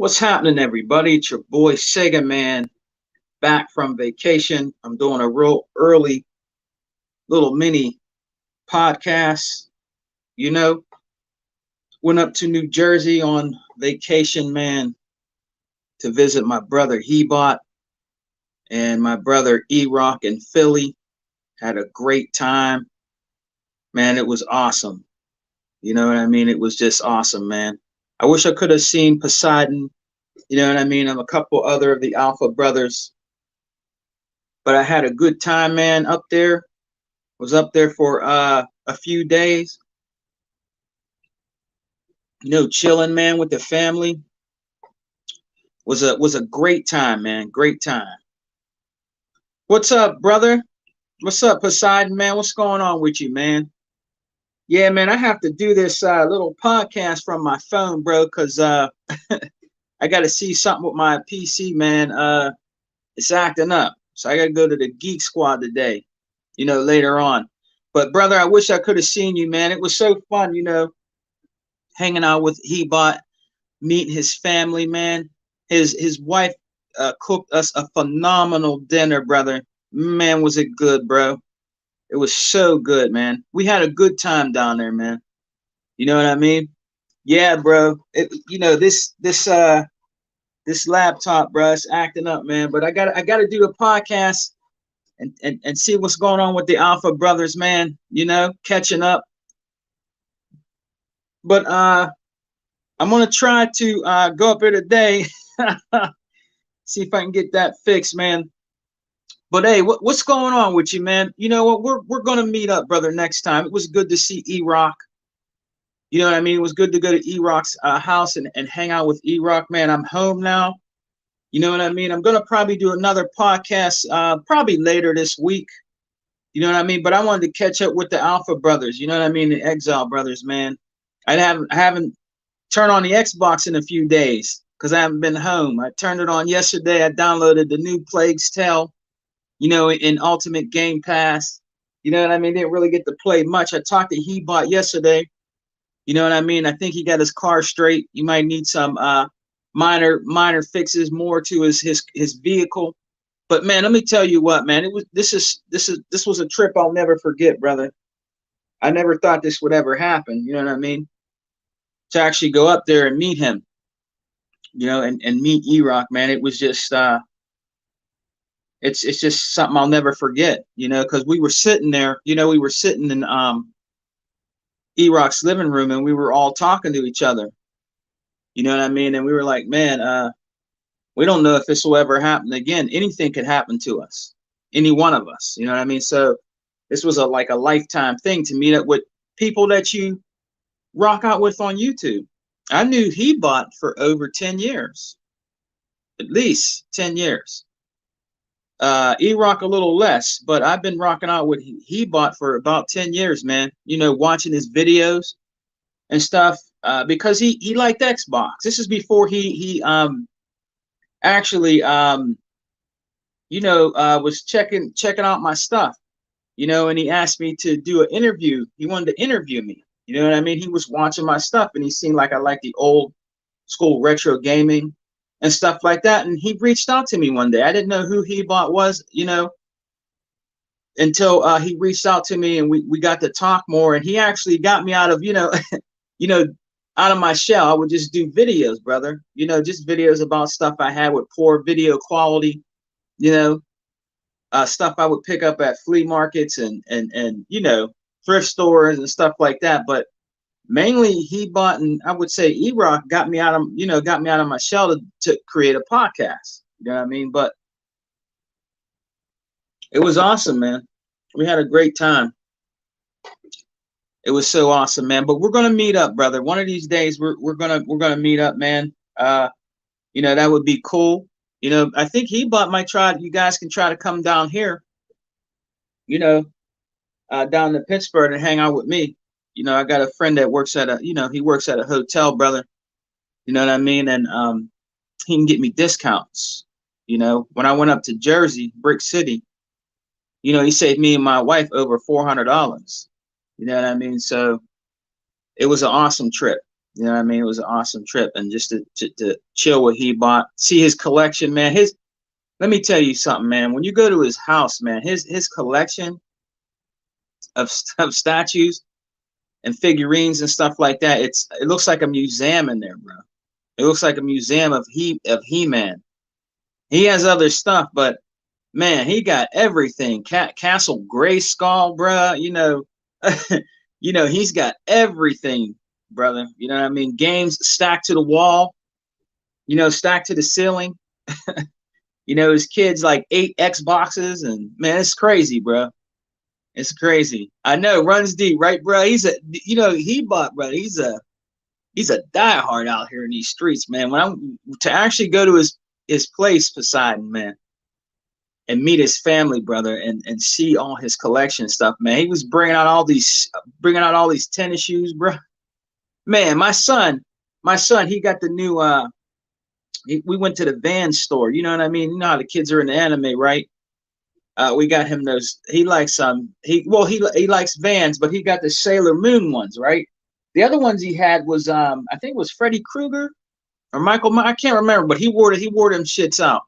What's happening, everybody? It's your boy Sega Man back from vacation. I'm doing a real early little mini podcast. You know, went up to New Jersey on vacation, man, to visit my brother Hebot and my brother E-Rock in Philly. Had a great time, man. It was awesome. You know what I mean? It was just awesome, man. I wish I could have seen Poseidon. You know what I mean? And a couple other of the Alpha brothers. But I had a good time, man, up there. Was up there for a few days, chilling, man, with the family. Was a great time, man. Great time. What's up, brother? What's up, Poseidon, man? What's going on with you, man? Yeah, man, I have to do this little podcast from my phone, bro, because I got to see something with my PC, man. It's acting up. So I got to go to the Geek Squad today, later on. But, brother, I wish I could have seen you, man. It was so fun, hanging out with Hebot, meeting his family, man. His wife cooked us a phenomenal dinner, brother. Man, was it good, bro. It was so good, man. We had a good time down there, man. You know what I mean? Yeah, bro. This laptop, bro, it's acting up, man. But I gotta do the podcast and see what's going on with the Alpha brothers, man. Catching up. But I'm gonna try to go up here today, see if I can get that fixed, man. But hey, what's going on with you, man? You know what? We're gonna meet up, brother, next time. It was good to see E-Rock. You know what I mean? It was good to go to E-Rock's house and hang out with E-Rock, man. I'm home now. You know what I mean? I'm gonna probably do another podcast probably later this week. You know what I mean? But I wanted to catch up with the Alpha brothers. You know what I mean? The Exile brothers, man. I haven't turned on the Xbox in a few days because I haven't been home. I turned it on yesterday. I downloaded the new Plague's Tale, in Ultimate Game Pass. You know what I mean? Didn't really get to play much. I talked to Hebot yesterday. You know what I mean? I think he got his car straight. You might need some minor fixes more to his vehicle. But man, let me tell you what, man. This was a trip I'll never forget, brother. I never thought this would ever happen. You know what I mean? To actually go up there and meet him, and meet E-Rock, man. It was just it's just something I'll never forget, because we were sitting there, we were sitting in E-Rock's living room and we were all talking to each other. You know what I mean? And we were like, man, we don't know if this will ever happen again. Anything could happen to us, any one of us. You know what I mean? So this was like a lifetime thing to meet up with people that you rock out with on YouTube. I knew Hebot for over 10 years, at least 10 years. E-Rock a little less, but I've been rocking out with Hebot for about 10 years, man. Watching his videos and stuff because he liked Xbox. This is before he actually was checking out my stuff, and he asked me to do an interview. He wanted to interview me. You know what I mean? He was watching my stuff and he seen like I like the old school retro gaming and stuff like that. And he reached out to me one day. I didn't know who Hebot was, until he reached out to me and we got to talk more. And he actually got me out of, out of my shell. I would just do videos, brother, just videos about stuff I had with poor video quality, stuff I would pick up at flea markets and thrift stores and stuff like that. But mainly Hebot and I would say E-Rock got me out of my shell to create a podcast. You know what I mean? But it was awesome, man. We had a great time. It was so awesome, man. But we're gonna meet up, brother. One of these days we're gonna meet up, man. That would be cool. I think Hebot might try. You guys can try to come down here, down to Pittsburgh and hang out with me. I got a friend that works at he works at a hotel, brother. You know what I mean? And he can get me discounts. When I went up to Jersey, Brick City, he saved me and my wife over $400. You know what I mean? So it was an awesome trip. You know what I mean? It was an awesome trip, and just to chill with Hebot, see his collection, man. Let me tell you something, man. When you go to his house, man, his collection of statues and figurines and stuff like that, it looks like a museum in there, bro. It looks like a museum of He-Man. He has other stuff, but man, he got everything. Castle Grayskull, bro. You know, he's got everything, brother. You know what I mean? Games stacked to the wall, stacked to the ceiling. His kids like 8 Xboxes, and man, it's crazy, bro. It's crazy. I know, runs deep, right, bro? Hebot, bro. He's a diehard out here in these streets, man. When I'm to actually go to his place, Poseidon, man, and meet his family, brother, and see all his collection stuff, man. He was bringing out all these tennis shoes, bro. Man, my son, he got the new. We went to the Vans store. You know what I mean? You know how the kids are in the anime, right? We got him those. He likes he likes Vans, but he got the Sailor Moon ones, right? The other ones he had was I think it was Freddy Krueger or Michael. I can't remember, but he wore them shits out.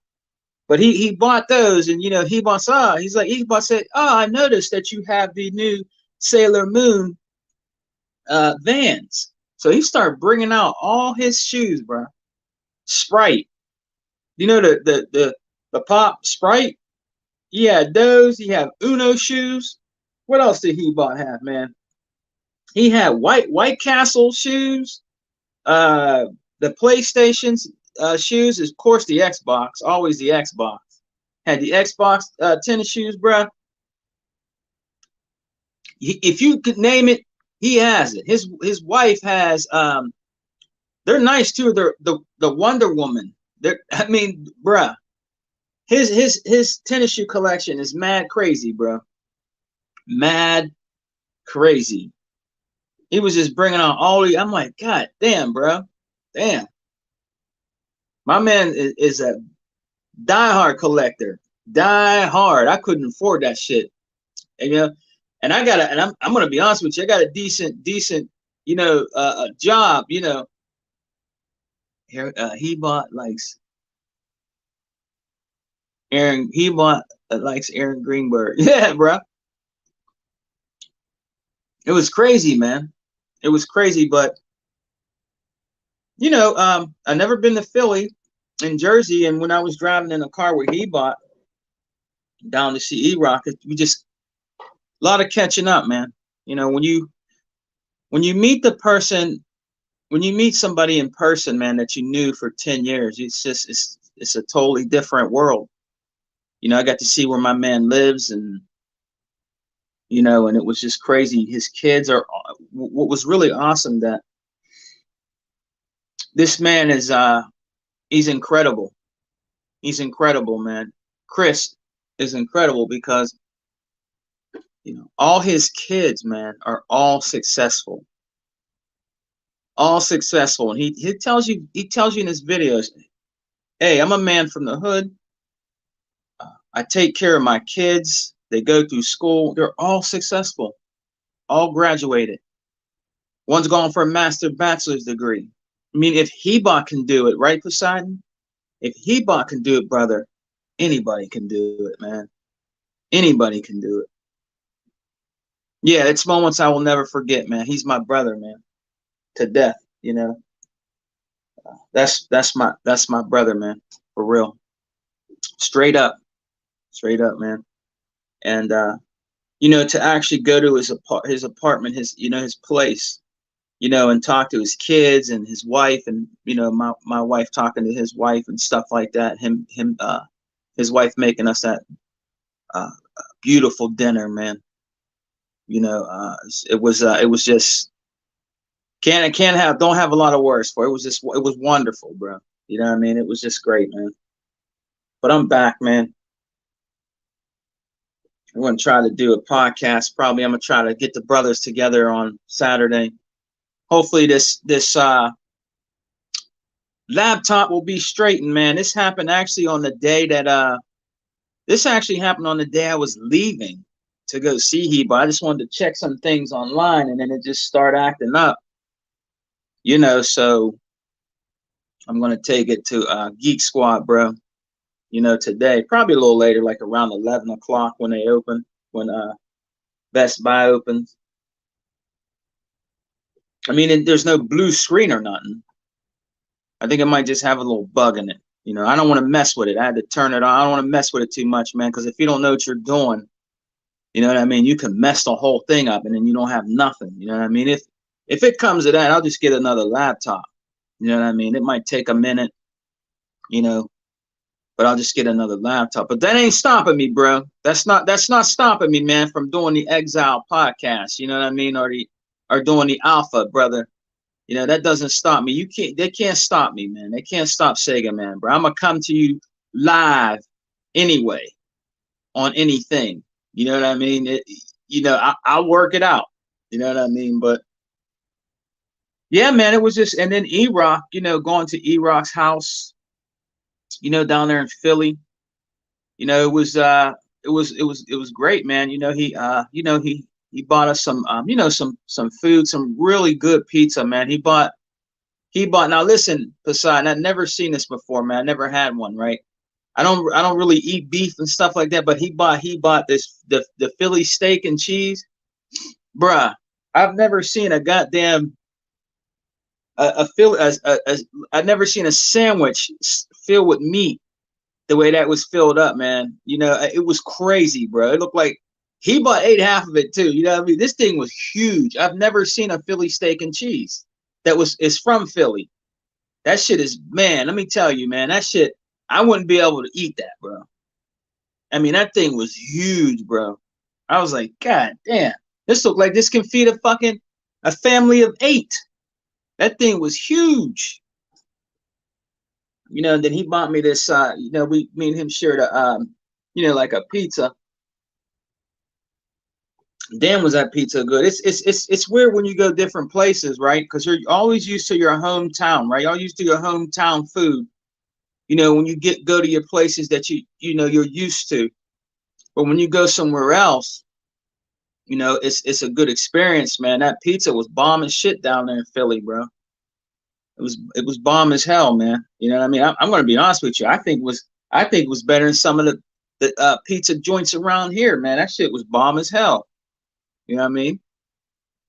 But he bought those, and he said, "Oh, I noticed that you have the new Sailor Moon Vans." So he started bringing out all his shoes, bro. Sprite, the pop Sprite. He had those. He had Uno shoes. What else did he have, man? He had White Castle shoes. The PlayStation's shoes, of course, the Xbox. Always the Xbox. Had the Xbox tennis shoes, bro. If you could name it, he has it. His wife has. They're nice too. They're the Wonder Woman. I mean, bruh. His tennis shoe collection is mad crazy, bro. Mad crazy. He was just bringing on all these. I'm like, God damn, bro. Damn. My man is a diehard collector. Die-hard. I couldn't afford that shit. And and I'm gonna be honest with you, I got a decent, job, Here Hebot likes Aaron Greenberg. Yeah, bro. It was crazy, man. It was crazy, but I never been to Philly in Jersey, and when I was driving in a car with Hebot down to see E-Rock, we just a lot of catching up, man. When you meet the person, when you meet somebody in person, man, that you knew for 10 years, it's a totally different world. I got to see where my man lives, and and it was just crazy. His kids are what was really awesome, that this man is he's incredible. He's incredible, man. Chris is incredible because all his kids, man, are all successful. All successful. And he tells you in his videos, hey, I'm a man from the hood. I take care of my kids. They go through school. They're all successful, all graduated. One's gone for a bachelor's degree. I mean, if Hebot can do it, right, Poseidon? If Hebot can do it, brother, anybody can do it, man. Anybody can do it. Yeah, it's moments I will never forget, man. He's my brother, man, to death. That's my brother, man, for real. Straight up, man. And to actually go to his apartment, his place, and talk to his kids and his wife, and my wife talking to his wife and stuff like that. His wife making us that beautiful dinner, man. It was just don't have a lot of words for it. It was wonderful, bro. You know what I mean? It was just great, man. But I'm back, man. I'm gonna try to do a podcast. Probably I'm gonna try to get the brothers together on Saturday. Hopefully this laptop will be straightened, man. This happened actually on the day that I was leaving to go see Hebot. I just wanted to check some things online, and then it just started acting up. You know, so I'm gonna take it to Geek Squad, bro. You know, today, probably a little later, like around 11 o'clock when they open, when Best Buy opens. I mean, there's no blue screen or nothing. I think it might just have a little bug in it. You know, I don't want to mess with it. I had to turn it on. I don't want to mess with it too much, man, because if you don't know what you're doing, you know what I mean, you can mess the whole thing up and then you don't have nothing. You know what I mean? If it comes to that, I'll just get another laptop. You know what I mean? It might take a minute, you know, but I'll just get another laptop. But that ain't stopping me, bro. That's not stopping me, man, from doing the Exile podcast. You know what I mean? Or doing the Alpha, brother. You know, that doesn't stop me. They can't stop me, man. They can't stop Sega, man, bro. I'm gonna come to you live anyway on anything. You know what I mean? You know, I'll work it out. You know what I mean? But yeah, man, it was just, and then E-Rock, you know, going to E-Rock's house, you know, down there in Philly. You know, it was great, man. He bought us some some food, some really good pizza, man. He bought now listen, Poseidon, I've never seen this before, man. I never had one, right? I don't really eat beef and stuff like that, but he bought this the Philly steak and cheese. Bruh, I've never seen a goddamn a Philly I've never seen a sandwich filled with meat the way that was filled up, man. You know, it was crazy, bro. It looked like ate half of it too. You know what I mean? This thing was huge. I've never seen a Philly steak and cheese is from Philly. That shit is, man, let me tell you, man, that shit, I wouldn't be able to eat that, bro. I mean, that thing was huge, bro. I was like, God damn, this looked like this can feed a family of 8. That thing was huge. You know, and then he bought me this, you know, me and him shared you know, like a pizza. Damn, was that pizza good? It's weird when you go different places, right? Because you're always used to your hometown, right? You're all used to your hometown food. You know, when you go to your places that you know you're used to, but when you go somewhere else, you know, it's a good experience, man. That pizza was bomb as shit down there in Philly, bro. It was bomb as hell, man. You know what I mean? I'm gonna be honest with you. I think it was better than some of the pizza joints around here, man. That shit was bomb as hell. You know what I mean?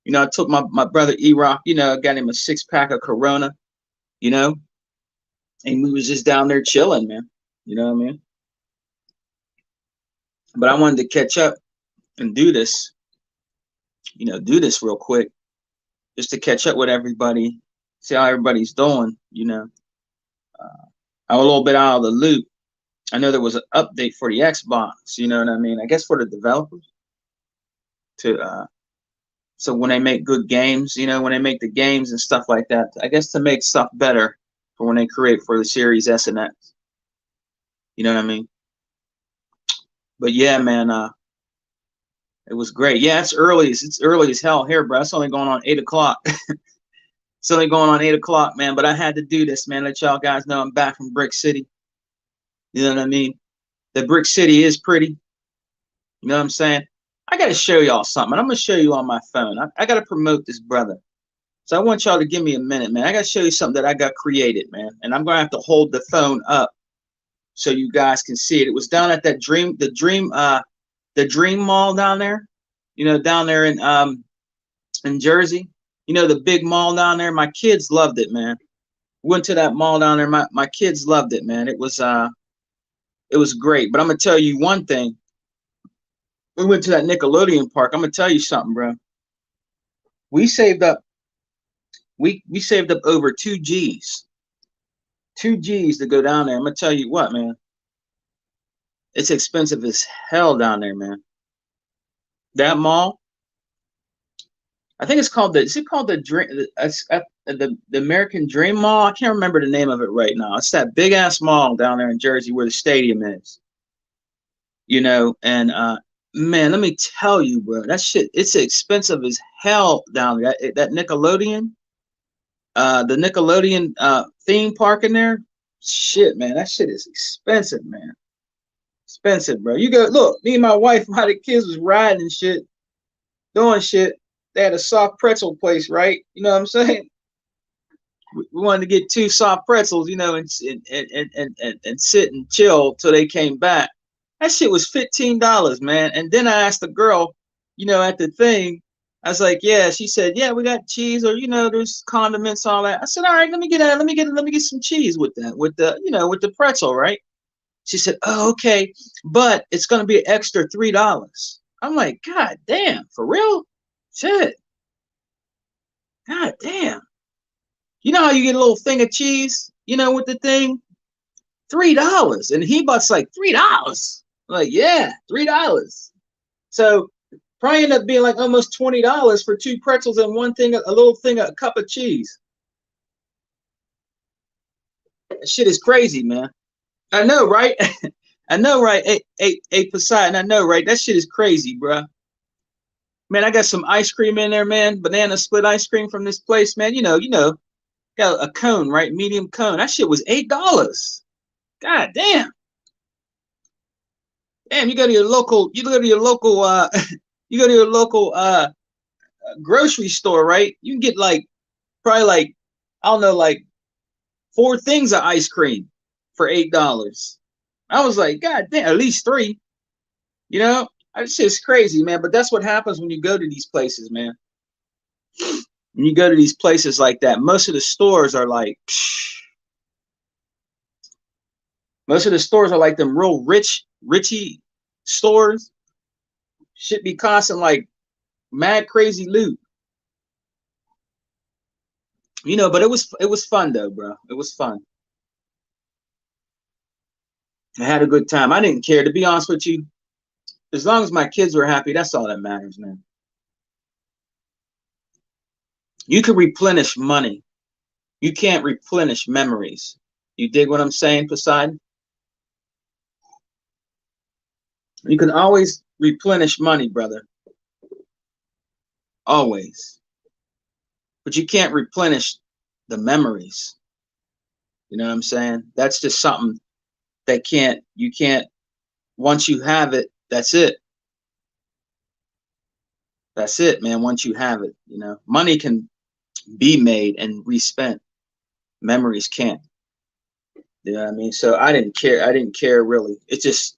You know, I took my brother E-Rock, you know, I got him a 6-pack of Corona, you know, and we was just down there chilling, man. You know what I mean? But I wanted to catch up and do this, you know, do this real quick, just to catch up with everybody, see how everybody's doing, you know. I'm a little bit out of the loop. I know there was an update for the Xbox, you know what I mean? I guess for the developers to so when they make good games, you know, when they make the games and stuff like that, I guess to make stuff better for when they create for the Series S and X. You know what I mean? But yeah, man, it was great. Yeah, it's early as hell here, bro. It's only going on 8 o'clock. It's only going on 8 o'clock, man. But I had to do this, man. Let y'all guys know I'm back from Brick City. You know what I mean? The Brick City is pretty. You know what I'm saying? I got to show y'all something. I'm going to show you on my phone. I got to promote this brother. So I want y'all to give me a minute, man. I got to show you something that I got created, man. And I'm going to have to hold the phone up so you guys can see it. It was down at that the Dream Mall down there. You know, down there in Jersey. You know, the big mall down there. My kids loved it, man. Went to that mall down there. My kids loved it, man. It was great. But I'm gonna tell you one thing. We went to that Nickelodeon park. I'm gonna tell you something, bro. We saved up. We saved up over 2 G's. 2 G's to go down there. I'm gonna tell you what, man. It's expensive as hell down there, man. That mall. I think it's called the American Dream Mall. I can't remember the name of it right now. It's that big ass mall down there in Jersey where the stadium is. You know, and man, let me tell you, bro, that shit, it's expensive as hell down there. That Nickelodeon, the Nickelodeon theme park in there, shit, man, that shit is expensive, man. Expensive, bro. You go look, me and my wife, while the kids was riding and shit, doing shit. They had a soft pretzel place, right? You know what I'm saying? We wanted to get 2 soft pretzels, you know, and sit and chill till they came back. That shit was $15, man. And then I asked the girl, you know, at the thing, I was like, yeah. She said, yeah, we got cheese, or you know, there's condiments, all that. I said, all right, let me get some cheese with that, with the, you know, with the pretzel, right? She said, oh, okay, but it's gonna be an extra $3. I'm like, God damn, for real? Shit, God damn. You know how you get a little thing of cheese, you know, with the thing? $3. And he bucks like $3. Like, yeah, $3. So probably end up being like almost $20 for 2 pretzels and one thing, a little thing, a cup of cheese. That shit is crazy, man. I know, right? I know, right? Hey, Poseidon, I know, right? That shit is crazy, bro. Man, I got some ice cream in there, man. Banana split ice cream from this place, man. Got a cone, right? Medium cone. That shit was $8. God damn. Damn, you go to your local, you go to your local grocery store, right? You can get like probably like, I don't know, like 4 things of ice cream for $8. I was like, God damn, at least 3. You know, it's just crazy, man. But that's what happens when you go to these places, man. When you go to these places like that, most of the stores are like, most of the stores are like them real richy stores. Should be costing like mad crazy loot. You know, but it was fun though, bro. It was fun. I had a good time. I didn't care, to be honest with you. As long as my kids were happy, that's all that matters, man. You can replenish money. You can't replenish memories. You dig what I'm saying, Poseidon? You can always replenish money, brother. Always. But you can't replenish the memories. You know what I'm saying? That's just something that you can't, once you have it, that's it. That's it, man. Once you have it, you know, money can be made and respent. Memories can't. You know what I mean? So I didn't care. I didn't care really. It's just,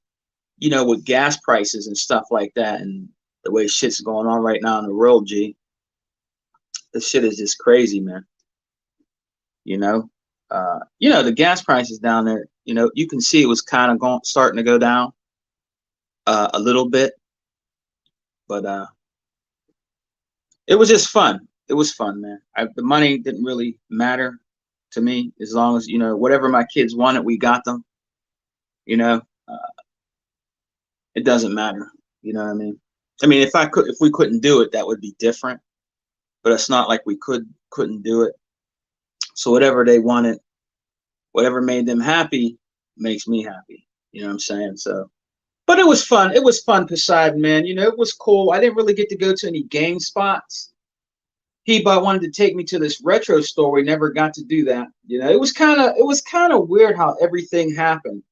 you know, with gas prices and stuff like that and the way shit's going on right now in the world, G, this shit is just crazy, man. You know? The gas prices down there, you know, you can see it was kind of starting to go down a little bit, but it was just fun. It was fun, man. The money didn't really matter to me as long as, you know, whatever my kids wanted, we got them. You know, it doesn't matter. You know what I mean? I mean, if we couldn't do it, that would be different. But it's not like we couldn't do it. So whatever they wanted, whatever made them happy, makes me happy. You know what I'm saying? So, but it was fun. It was fun, Poseidon, man. You know, it was cool. I didn't really get to go to any game spots. He but wanted to take me to this retro store. We never got to do that. You know, it was kind of weird how everything happened.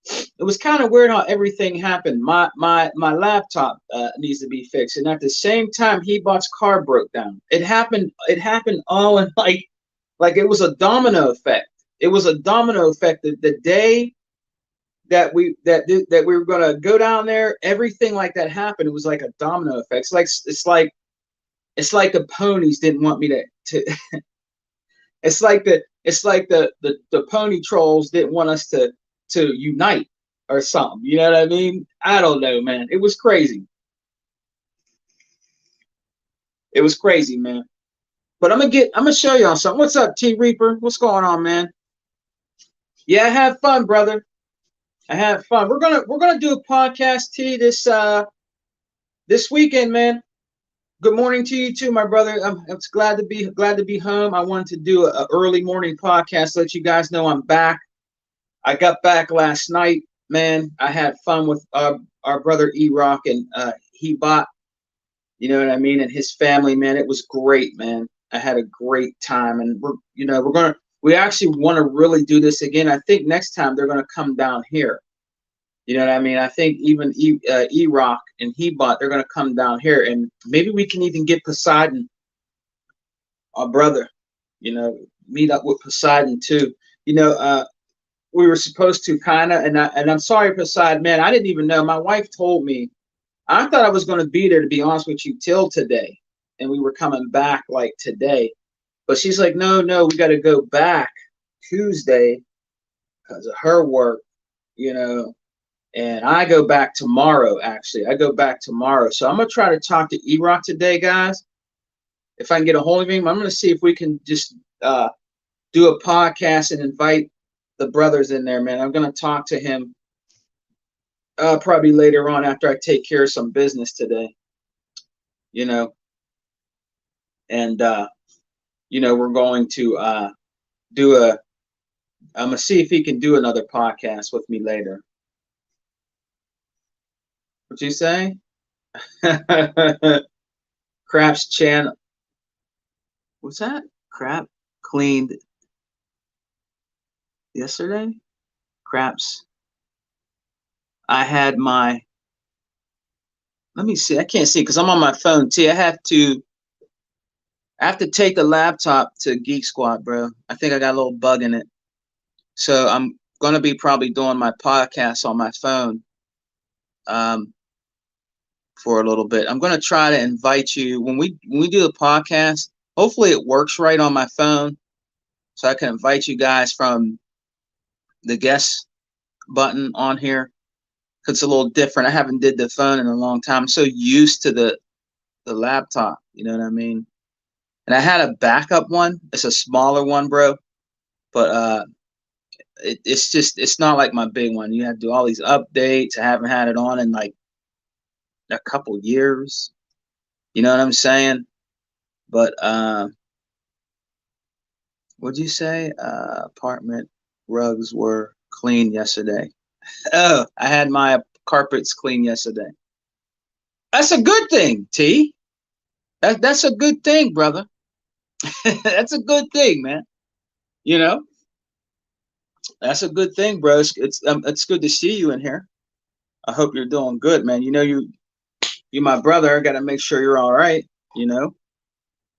It was kind of weird how everything happened. My laptop needs to be fixed, and at the same time, Hebot's car broke down. It happened. It happened all in like it was a domino effect. It was a domino effect. The day that we were gonna go down there, everything like that happened. It was like a domino effect. It's like the ponies didn't want me to it's like the pony trolls didn't want us to unite or something. You know what I mean? I don't know, man. It was crazy. It was crazy, man. But I'm gonna show y'all something. What's up, T Reaper? What's going on, man? Yeah, I had fun, brother. I had fun. We're gonna do a podcast, T, this weekend, man. Good morning to you too, my brother. I'm glad to be home. I wanted to do a early morning podcast, let you guys know I'm back. I got back last night, man. I had fun with our brother E-Rock and Hebot, you know what I mean, and his family, man. It was great, man. I had a great time, and we actually want to really do this again. I think next time they're gonna come down here. You know what I mean? I think even E-Rock and Hebot, they're gonna come down here, and maybe we can even get Poseidon, our brother. You know, meet up with Poseidon too. You know, we were supposed to kind of, and I'm sorry, Poseidon, man, I didn't even know. My wife told me. I thought I was going to be there, to be honest with you, till today, and we were coming back like today. But she's like, no, no, we got to go back Tuesday because of her work, you know. And I go back tomorrow. Actually, I go back tomorrow. So I'm gonna try to talk to E-Rock today, guys. If I can get a hold of him, I'm gonna see if we can just do a podcast and invite the brothers in there, man. I'm gonna talk to him probably later on after I take care of some business today, you know. And you know, we're going to do a. I'm gonna see if he can do another podcast with me later. What you say? Craps channel. What's that? Crap cleaned yesterday. Craps. I had my. Let me see. I can't see because I'm on my phone. T. I have to take the laptop to Geek Squad, bro. I think I got a little bug in it. So I'm gonna be probably doing my podcast on my phone for a little bit. I'm gonna try to invite you when we do the podcast. Hopefully it works right on my phone, so I can invite you guys from the guest button on here. It's a little different. I haven't did the phone in a long time. I'm so used to the laptop, you know what I mean? And I had a backup one. It's a smaller one, bro. But it's not like my big one. You have to do all these updates. I haven't had it on in like a couple years. You know what I'm saying? But what'd you say? Apartment rugs were clean yesterday. Oh, I had my carpets clean yesterday. That's a good thing, T. That's a good thing, brother. That's a good thing, man. You know, that's a good thing, bro. It's good to see you in here. I hope you're doing good, man. You know, you're my brother. I got to make sure you're all right. You know,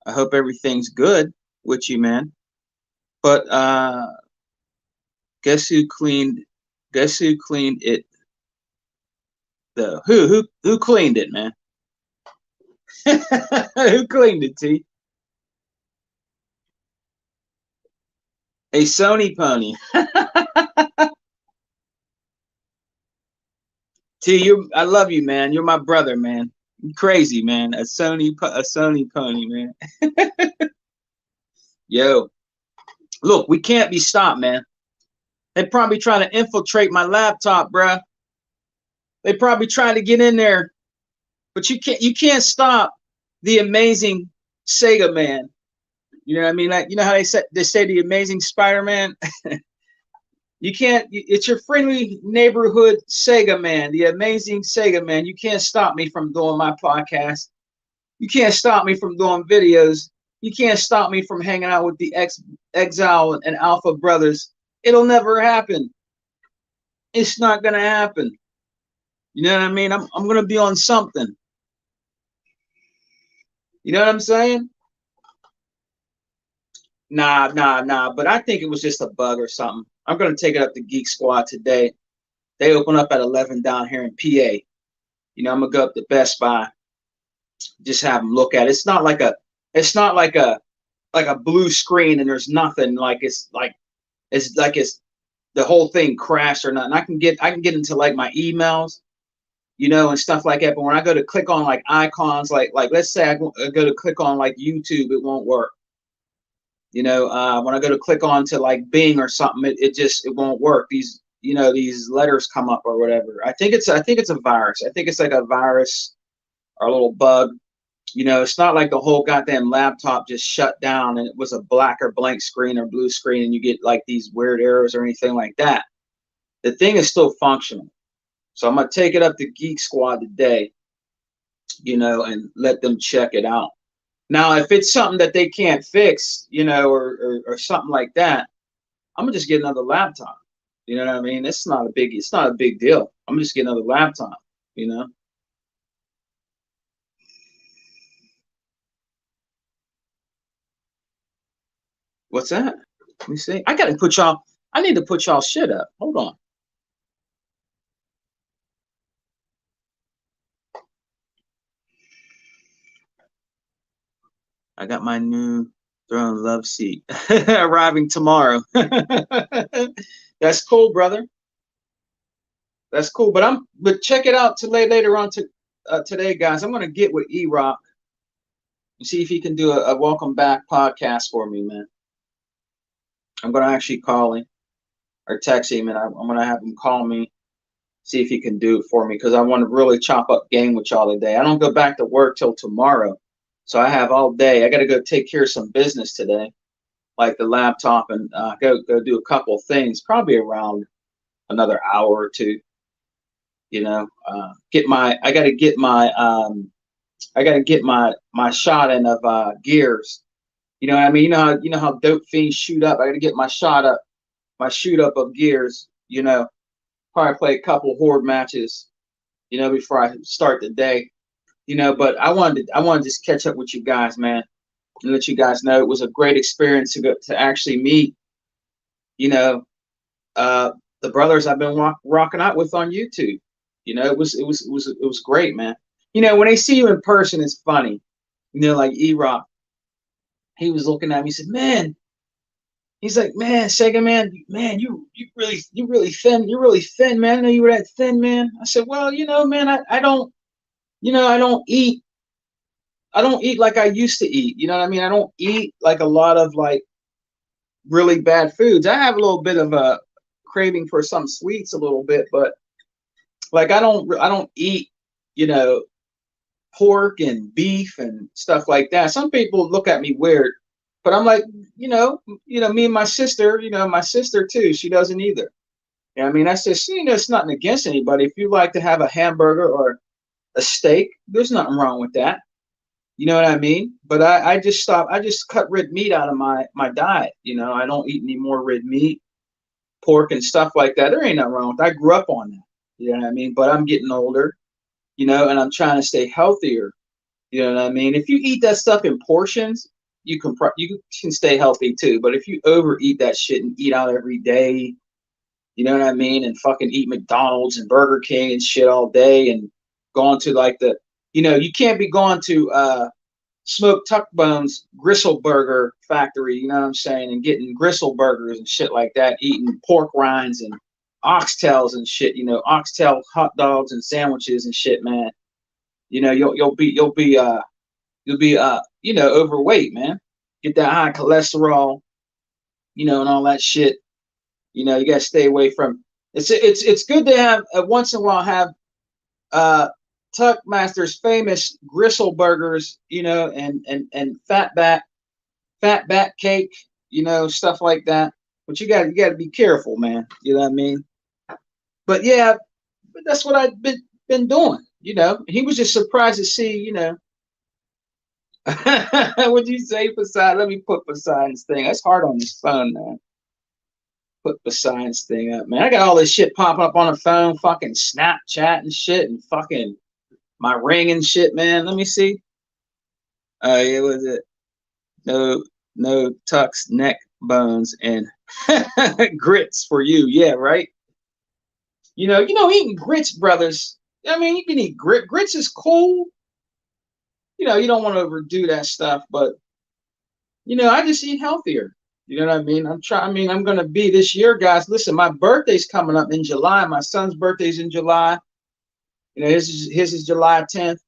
I hope everything's good with you, man. But guess who cleaned? Guess who cleaned it? Though who cleaned it, man? Who cleaned it, T? A Sony pony. T, I love you, man. You're my brother, man. You crazy, man. A Sony pony, man. Yo, look, we can't be stopped, man. They probably trying to infiltrate my laptop, bruh. They probably trying to get in there, but you can't stop the amazing Sega man. You know what I mean? Like, you know how they say the amazing Spider-Man? You can't, it's your friendly neighborhood Sega man, the amazing Sega man. You can't stop me from doing my podcast. You can't stop me from doing videos. You can't stop me from hanging out with the Exile and Alpha brothers. It'll never happen. It's not going to happen. You know what I mean? I'm going to be on something. You know what I'm saying? Nah. But I think it was just a bug or something. I'm going to take it up to Geek Squad today. They open up at 11 down here in PA. You know, I'm going to go up to Best Buy. Just have them look at it. It's not like a blue screen and there's nothing. It's like it's the whole thing crashed or nothing. I can get into like my emails, you know, and stuff like that. But when I go to click on like icons, like let's say I go to click on like YouTube, it won't work. You know, when I go to click on to like Bing or something, it won't work. These letters come up or whatever. I think it's a virus. I think it's like a virus or a little bug. You know, it's not like the whole goddamn laptop just shut down and it was a black or blank screen or blue screen and you get like these weird errors or anything like that. The thing is still functional. So I'm going to take it up to Geek Squad today, you know, and let them check it out. Now, if it's something that they can't fix, you know, or something like that, I'm going to just get another laptop. You know what I mean? It's not a big deal. I'm just get another laptop, you know. What's that? Let me see. I gotta put y'all. I need to put y'all shit up. Hold on. I got my new throne love seat arriving tomorrow. That's cool, brother. That's cool. But check it out later on today, guys. I'm gonna get with E-Rock and see if he can do a welcome back podcast for me, man. I'm gonna actually call him or text him, and I'm gonna have him call me, see if he can do it for me, because I want to really chop up game with y'all today. I don't go back to work till tomorrow, so I have all day. I got to go take care of some business today, like the laptop, and go do a couple of things, probably around another hour or two. You know, I got to get my shot in of gears. You know what I mean? You know how dope fiends shoot up. I got to get my shot up, my shoot up of gears. You know, probably play a couple horde matches. You know, before I start the day. You know, but I wanted to just catch up with you guys, man, and let you guys know it was a great experience to actually meet. You know, the brothers I've been rocking out with on YouTube. You know, it was great, man. You know, when they see you in person, it's funny. You know, like E-Rock, he was looking at me, he said, "Man," he's like, "Man, Sega man, you really thin. You're really thin, man. I know you were that thin, man." I said, "Well, you know, man, I don't, you know, I don't eat like I used to eat. You know what I mean? I don't eat like a lot of like really bad foods. I have a little bit of a craving for some sweets a little bit, but like I don't eat, you know, pork and beef and stuff like that. Some people look at me weird, but I'm like, me and my sister, my sister too, she doesn't either. I mean, that's just, it's nothing against anybody. If you like to have a hamburger or a steak, there's nothing wrong with that. You know what I mean? But I just stopped. I just cut red meat out of my diet. You know, I don't eat any more red meat, pork and stuff like that. There ain't nothing wrong with that. I grew up on that. You know what I mean? But I'm getting older, and I'm trying to stay healthier. You know what I mean? If you eat that stuff in portions, you can stay healthy too. But if you overeat that shit and eat out every day, you know what I mean, and fucking eat McDonald's and Burger King and shit all day, and going to like you can't be going to Smoked Tuck Bones Gristle Burger Factory, you know what I'm saying, and getting gristle burgers and shit like that, eating pork rinds and oxtails and shit, oxtail hot dogs and sandwiches and shit, man. You'll be overweight, man. Get that high cholesterol, and all that shit. You gotta stay away from. It's good to have once in a while have Tuck Master's famous gristle burgers, and fat back cake, stuff like that. But you got to be careful, man. You know what I mean? But yeah, but that's what I've been doing. He was just surprised to see, What'd you say, Poseidon? Let me put Poseidon's thing. That's hard on this phone, man. Put Poseidon's thing up, man. I got all this shit popping up on the phone, fucking Snapchat and shit, and fucking my ring and shit, man. Let me see. Yeah, was it? No tucks, neck bones, and grits for you. Yeah, right. Eating grits, brothers. I mean, you can eat grits is cool. You don't want to overdo that stuff, but I just eat healthier. You know what I mean? I'm gonna be this year, guys. Listen, my birthday's coming up in July. My son's birthday's in July. His is July 10th.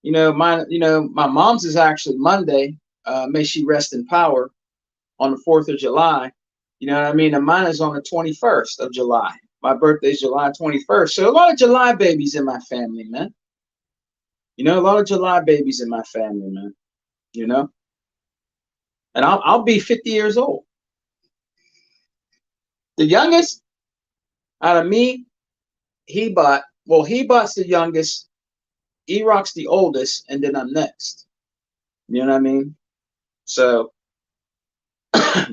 My mom's is actually Monday. May she rest in power on the 4th of July. You know what I mean? And mine is on the 21st of July. My birthday's July 21st. So a lot of July babies in my family, man. A lot of July babies in my family, man. And I'll be 50 years old. The youngest out of me, Hebot's the youngest. E-Rock's the oldest, and then I'm next. You know what I mean? So, I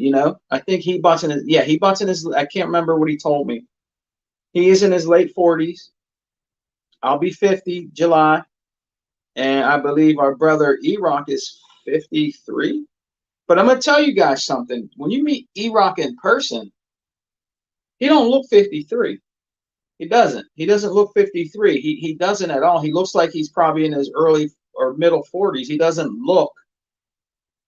think Hebot's in his, I can't remember what he told me. He is in his late 40s. I'll be 50 July. And I believe our brother E-Rock is 53. But I'm gonna tell you guys something. When you meet E-Rock in person, he don't look 53. He doesn't. He doesn't look 53. He doesn't at all. He looks like he's probably in his early or middle 40s. He doesn't look.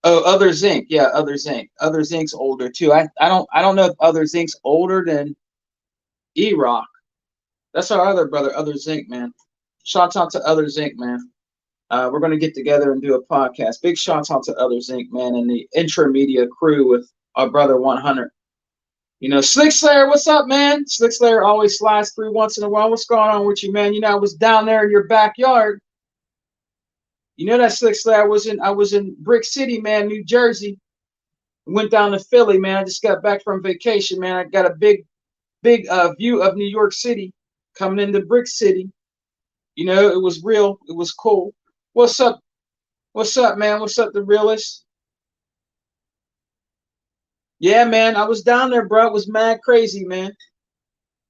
Oh, Other Zinc. Yeah, Other Zinc. Other Zinc's older too. I don't know if Other Zinc's older than E-Rock. That's our other brother, Other Zinc, man. Shouts out to Other Zinc, man. We're gonna get together and do a podcast. Big shouts out to Other Zinc, man, and the Intramedia crew with our brother 100. You know, Slick Slayer, what's up, man? Slick Slayer always slides through once in a while. What's going on with you, man? You know, I was down there in your backyard. You know that, Slick Slayer. I was in Brick City, man, New Jersey. Went down to Philly, man. I just got back from vacation, man. I got a big view of New York City coming into Brick City. You know, it was real. It was cool. What's up? What's up, man? What's up, the realist? Yeah, man. I was down there, bro. It was mad crazy, man.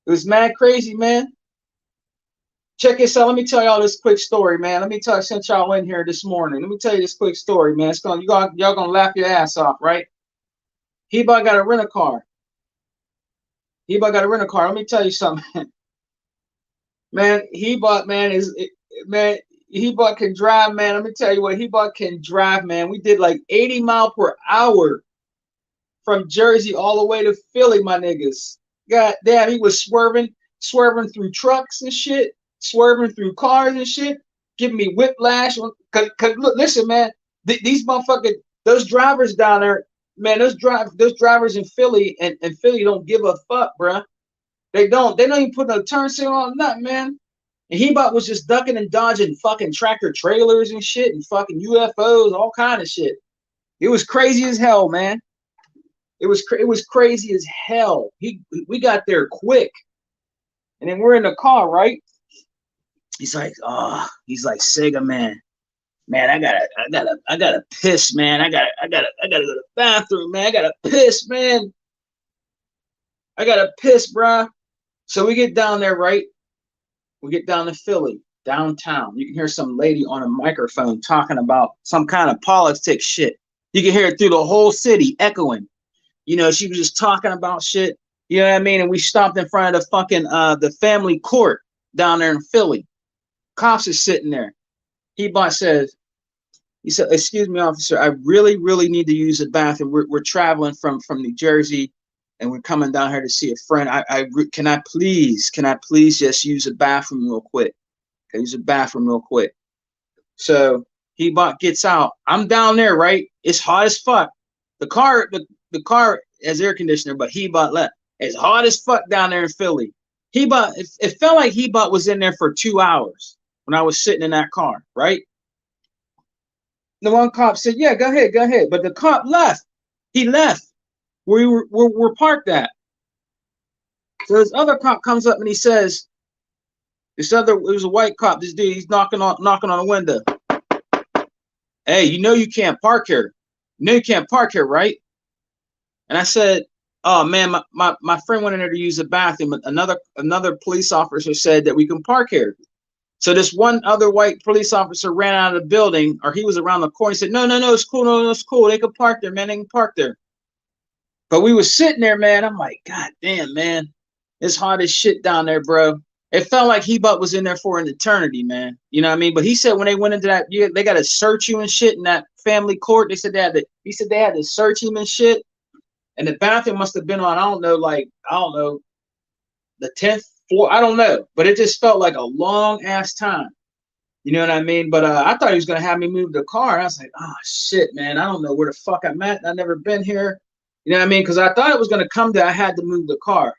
It was mad crazy, man. Check this out. Let me tell y'all this quick story, man. Let me tell you, since y'all in here this morning, let me tell you this quick story, man. It's gonna y'all gonna laugh your ass off, right? He-Bot got a rent a car. He-Bot got a rent a car. Let me tell you something, man. He-Bot, man, man. He-Bot can drive, man. Let me tell you what He-Bot can drive, man. We did like 80 mile per hour from Jersey all the way to Philly, my niggas. God damn, he was swerving through trucks and shit, swerving through cars and shit, giving me whiplash. Cause look, listen, man, these motherfucking those drivers down there, man, those drivers in Philly and Philly don't give a fuck, bruh. They don't even put no turn signal on nothing, man. And He-Bot was just ducking and dodging fucking tractor trailers and shit and fucking UFOs, all kind of shit. It was crazy as hell, man. It was crazy as hell. We got there quick, and then we're in the car, right? He's like, Sega, man, I gotta piss, man. I gotta go to the bathroom, man. I gotta piss, man. I gotta piss, bruh. So we get down there, right? We get down to Philly, downtown. You can hear some lady on a microphone talking about some kind of politics shit. You can hear it through the whole city, echoing. You know, she was just talking about shit. You know what I mean? And we stopped in front of the fucking the family court down there in Philly. Cops is sitting there. He said, "Excuse me, officer, I really, really need to use the bathroom. We're traveling from New Jersey, and we're coming down here to see a friend. Can I please just use the bathroom real quick? Can I use the bathroom real quick?" So He-Bot gets out. I'm down there, right? It's hot as fuck. The car has air conditioner, but He-Bot left. It's hot as fuck down there in Philly. He-Bot, it felt like He-Bot was in there for 2 hours when I was sitting in that car, right? The one cop said, "Yeah, go ahead." But the cop left. He left. We're parked at. So this other cop comes up and he says, it was a white cop, this dude, he's knocking on the window. "Hey, you know you can't park here. You know you can't park here, right?" And I said, "Oh man, my friend went in there to use the bathroom. Another police officer said that we can park here." So this one other white police officer ran out of the building, or he was around the corner. He said, No, it's cool. No, it's cool. They can park there, man. They can park there." But we was sitting there, man. I'm like, God damn, man. It's hot as shit down there, bro. It felt like He-Bot was in there for an eternity, man. You know what I mean? But he said when they went into that, they got to search you and shit in that family court. He said they had to search him and shit. And the bathroom must have been on, I don't know, the 10th floor. I don't know. But it just felt like a long ass time. You know what I mean? But I thought he was going to have me move the car. And I was like, oh, shit, man. I don't know where the fuck I'm at. I've never been here. You know what I mean? Because I thought it was going to come to I had to move the car.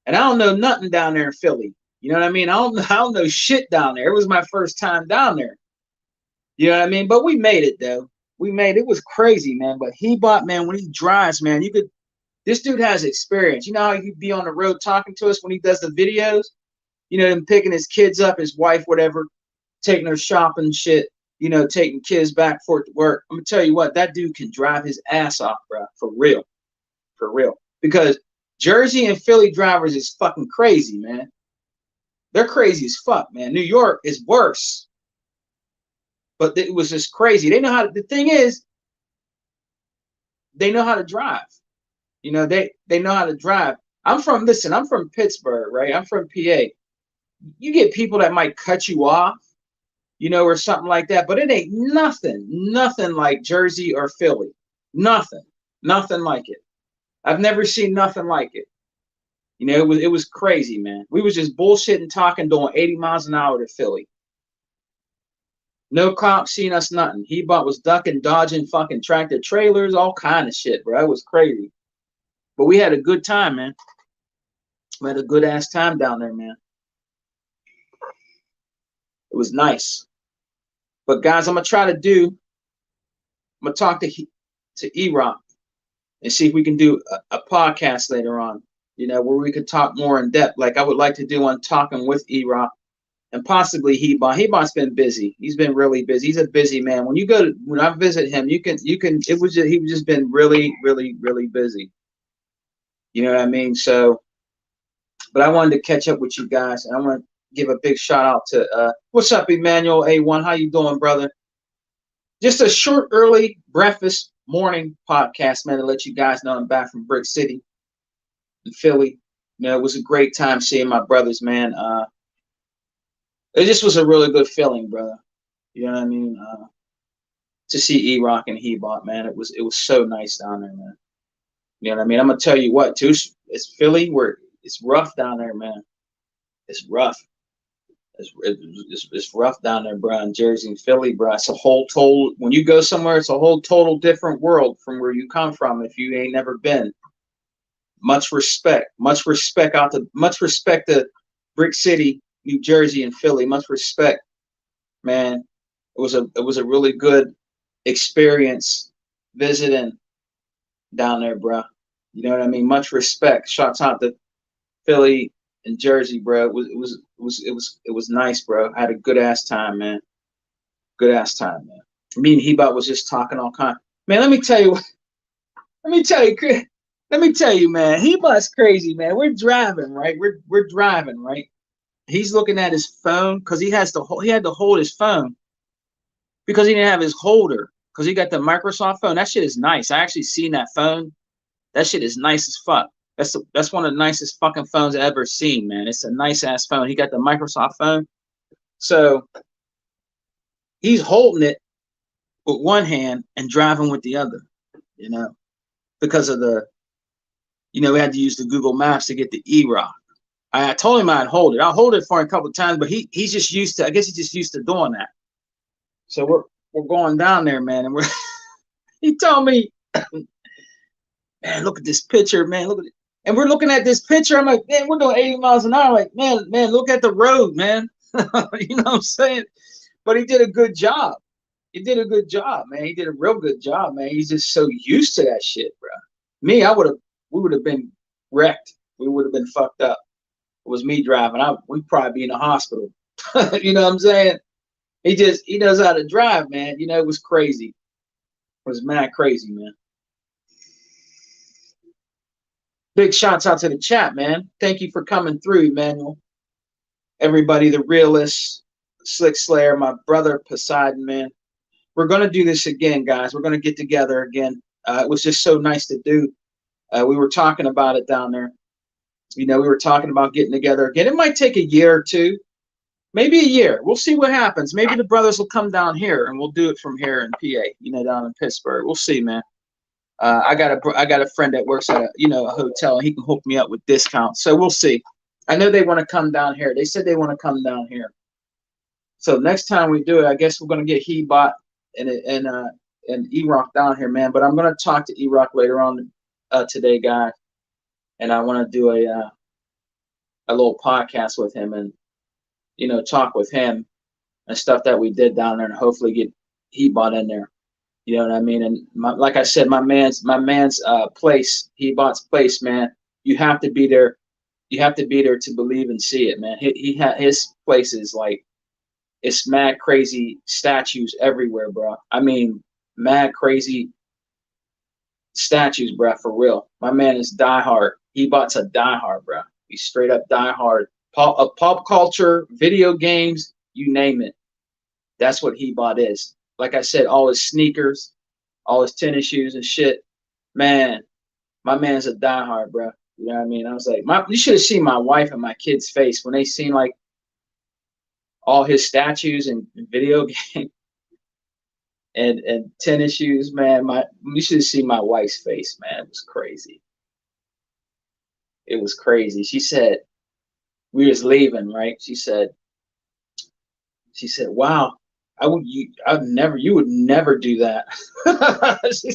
And I don't know nothing down there in Philly. You know what I mean? I don't know shit down there. It was my first time down there. You know what I mean? But we made it, though. We made it. It was crazy, man. But He-Bot, man, when he drives, man, this dude has experience. You know how he'd be on the road talking to us when he does the videos? You know, him picking his kids up, his wife, whatever, taking her shopping shit, you know, taking kids back for it to work. I'm going to tell you what, that dude can drive his ass off, bro, for real. For real. Because Jersey and Philly drivers is fucking crazy, man. They're crazy as fuck, man. New York is worse. But it was just crazy. They know how, the thing is, they know how to drive. You know, they know how to drive. I'm from Pittsburgh, right? I'm from PA. You get people that might cut you off, you know, or something like that, but it ain't nothing like Jersey or Philly. Nothing. Nothing like it. I've never seen nothing like it. You know, it was crazy, man. We was just bullshitting, talking, doing 80 miles an hour to Philly. No cops seen us, nothing. He-Bot was ducking, dodging fucking tractor trailers, all kind of shit, bro. It was crazy. But we had a good time, man. We had a good ass time down there, man. It was nice. But guys, I'm gonna talk to E-Rock and see if we can do a podcast later on, you know, where we could talk more in depth, like I would like to do on Talking with E-Rock. And possibly He-Bot. He-Bot's been busy. He's been really busy. He's a busy man. When I visit him, he was just been really, really, really busy. You know what I mean? So, but I wanted to catch up with you guys, and I want to give a big shout out to what's up, Emmanuel A1? How you doing, brother? Just a short, early breakfast morning podcast, man, to let you guys know I'm back from Brick City in Philly. You know, it was a great time seeing my brothers, man. It just was a really good feeling, brother. You know what I mean? To see E-Rock and He-Bot, man, it was so nice down there, man. You know what I mean? I'm gonna tell you what, too. It's Philly, where it's rough down there, man. It's rough. It's rough down there, bro. In Jersey and Philly, bro. It's a whole total. When you go somewhere, it's a whole total different world from where you come from. If you ain't never been, much respect to Brick City, New Jersey, and Philly. Much respect, man. It was a really good experience visiting down there, bro. You know what I mean? Much respect. Shouts out to Philly and Jersey, bro. It was nice, bro. I had a good ass time, man. Good ass time, man. Me and He-Bot was just talking all kind. Man, let me tell you, man. He-Bot's crazy, man. We're driving, right? We're driving, right? He's looking at his phone because he had to hold his phone because he didn't have his holder because he got the Microsoft phone. That shit is nice. I actually seen that phone. That shit is nice as fuck. That's one of the nicest fucking phones I've ever seen, man. It's a nice ass phone. He got the Microsoft phone. So he's holding it with one hand and driving with the other, you know, because of we had to use the Google Maps to get the E-Rock. I told him I'd hold it. I'll hold it for a couple of times, but he's just used to, I guess he's just used to doing that. So we're going down there, man, and he told me, man, look at this picture, man, look at it. And we're looking at this picture. I'm like, man, we're doing 80 miles an hour. I'm like, man, look at the road, man. You know what I'm saying? But he did a good job. He did a good job, man. He did a real good job, man. He's just so used to that shit, bro. Me, we would have been wrecked. We would have been fucked up. It was me driving. We'd probably be in the hospital. You know what I'm saying? He knows how to drive, man. You know, it was crazy. It was mad crazy, man. Big shouts out to the chat, man. Thank you for coming through, Emmanuel. Everybody, the realist, Slick Slayer, my brother Poseidon, man. We're going to do this again, guys. We're going to get together again. It was just so nice to do. We were talking about it down there. You know, we were talking about getting together again. It might take a year or two, maybe a year. We'll see what happens. Maybe the brothers will come down here and we'll do it from here in PA, you know, down in Pittsburgh. We'll see, man. I got a friend that works at a hotel, and he can hook me up with discounts. So we'll see. I know they want to come down here. They said they want to come down here. So next time we do it, I guess we're gonna get He-Bot and E-Rock down here, man. But I'm gonna talk to E-Rock later on today, guys, and I want to do a little podcast with him and talk with him and stuff that we did down there, and hopefully get He-Bot in there. You know what I mean? And like I said, my man's place, He-Bot's place, man. You have to be there. You have to be there to believe and see it, man. His place is like, it's mad crazy statues everywhere, bro. I mean, mad crazy statues, bro, for real. My man is diehard. He-Bot's a diehard, bro. He's straight up diehard. Pop culture, video games, you name it. That's what He-Bot is. Like I said, all his sneakers, all his tennis shoes and shit. Man, my man's a diehard, bro. You know what I mean? I was like, you should have seen my wife and my kids' face when they seen like all his statues and video game and tennis shoes, man. You should have seen my wife's face, man. It was crazy. It was crazy. She said we was leaving, right? She said, "Wow, you would never do that." She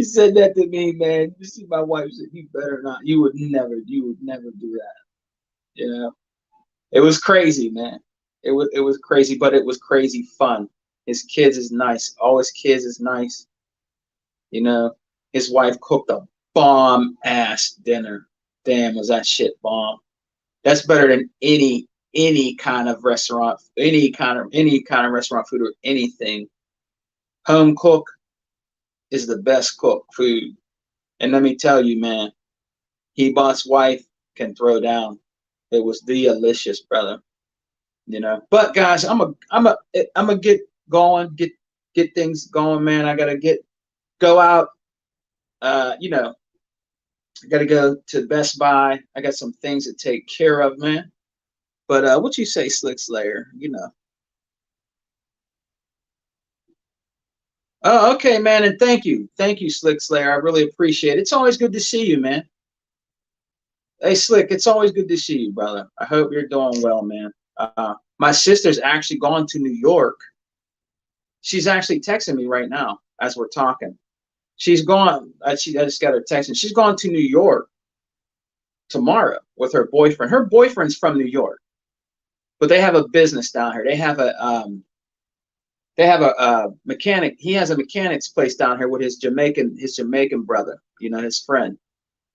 said that to me, man. You see, my wife said, "You better not. You would never do that." You know, it was crazy, man. It was crazy, but it was crazy fun. His kids is nice. All his kids is nice. You know, his wife cooked a bomb ass dinner. Damn, was that shit bomb? That's better than any kind of restaurant, any kind of restaurant food or anything. Home cook is the best cooked food. And let me tell you, man, he boss wife can throw down. It was delicious, brother. You know. But guys, I'm a get going, get things going, man. I gotta go out. You know, I gotta go to Best Buy. I got some things to take care of, man. But what you say, Slick Slayer? You know. Oh, okay, man, and thank you, Slick Slayer. I really appreciate it. It's always good to see you, man. Hey, Slick, it's always good to see you, brother. I hope you're doing well, man. My sister's actually gone to New York. She's actually texting me right now as we're talking. She's gone. I just got her texting. She's gone to New York tomorrow with her boyfriend. Her boyfriend's from New York, but they have a business down here. They have a mechanic. He has a mechanic's place down here with his Jamaican brother. You know, his friend.